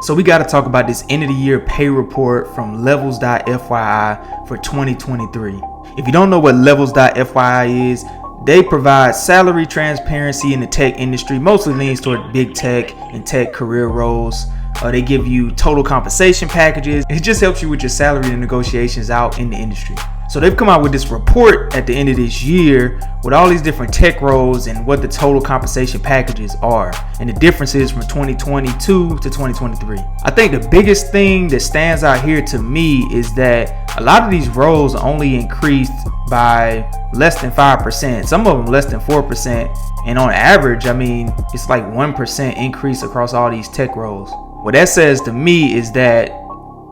So we got to talk about this end of the year pay report from Level.fyi for 2023. If you don't know what Level.fyi is, they provide salary transparency in the tech industry, mostly leans toward big tech and tech career roles. They give you total compensation packages. It just helps you with your salary and negotiations out in the industry. So they've come out with this report at the end of this year with all these different tech roles and what the total compensation packages are and the differences from 2022 to 2023. I think the biggest thing that stands out here to me is that a lot of these roles only increased by less than 5%, some of them less than 4%. And on average, I mean, it's like 1% increase across all these tech roles. What that says to me is that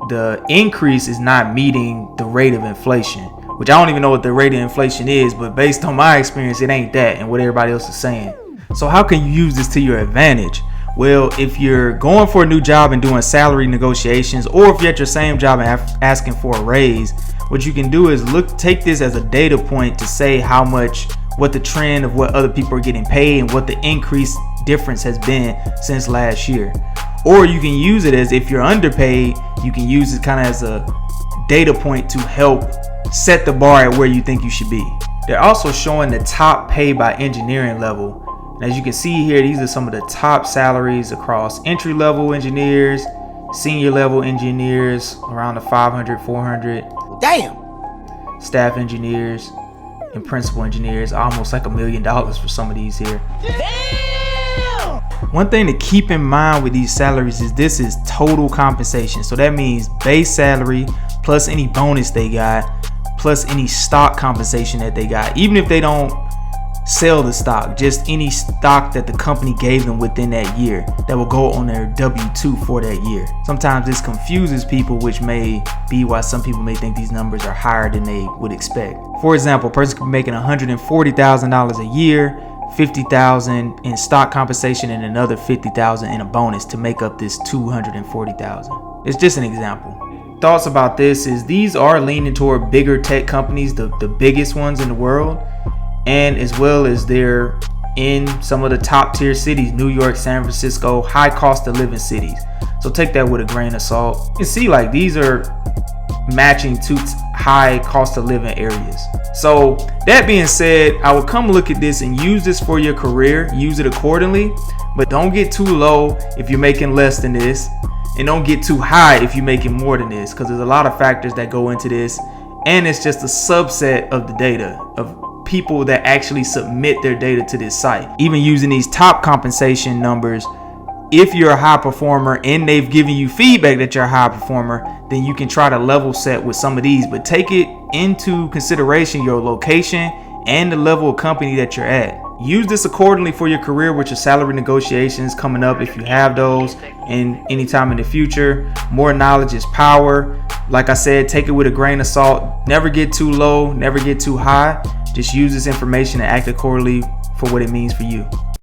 the increase is not meeting the rate of inflation, which I don't even know what the rate of inflation is, but based on my experience, it ain't that and what everybody else is saying. So how can you use this to your advantage? Well, if you're going for a new job and doing salary negotiations, or if you're at your same job and asking for a raise, what you can do is take this as a data point to say what the trend of what other people are getting paid and what the increase difference has been since last year. Or you can use it as, if you're underpaid, you can use it kind of as a data point to help set the bar at where you think you should be. They're also showing the top pay by engineering level. And as you can see here, these are some of the top salaries across entry level engineers, senior level engineers, around the 500, 400. Damn. Staff engineers and principal engineers, almost like $1 million for some of these here. Damn. One thing to keep in mind with these salaries is this is total compensation. So that means base salary plus any bonus they got, plus any stock compensation that they got. Even if they don't sell the stock, just any stock that the company gave them within that year that will go on their W-2 for that year. Sometimes this confuses people, which may be why some people may think these numbers are higher than they would expect. For example, a person could be making $140,000 a year, $50,000 in stock compensation, and another $50,000 in a bonus to make up this $240,000. It's just an example. Thoughts about this is these are leaning toward bigger tech companies, the biggest ones in the world, and as well as they're in some of the top tier cities, New York, San Francisco, high cost of living cities. So take that with a grain of salt. You can see like these are matching to high cost of living areas. So that being said, I would come look at this and use this for your career, use it accordingly, but don't get too low if you're making less than this, and don't get too high if you're making more than this, because there's a lot of factors that go into this, and it's just a subset of the data of people that actually submit their data to this site. Even using these top compensation numbers, if you're a high performer and they've given you feedback that you're a high performer, then you can try to level set with some of these, but take it into consideration your location and the level of company that you're at. Use this accordingly for your career with your salary negotiations coming up, if you have those, and anytime in the future. More knowledge is power. Like I said, take it with a grain of salt. Never get too low, never get too high. Just use this information and act accordingly for what it means for you.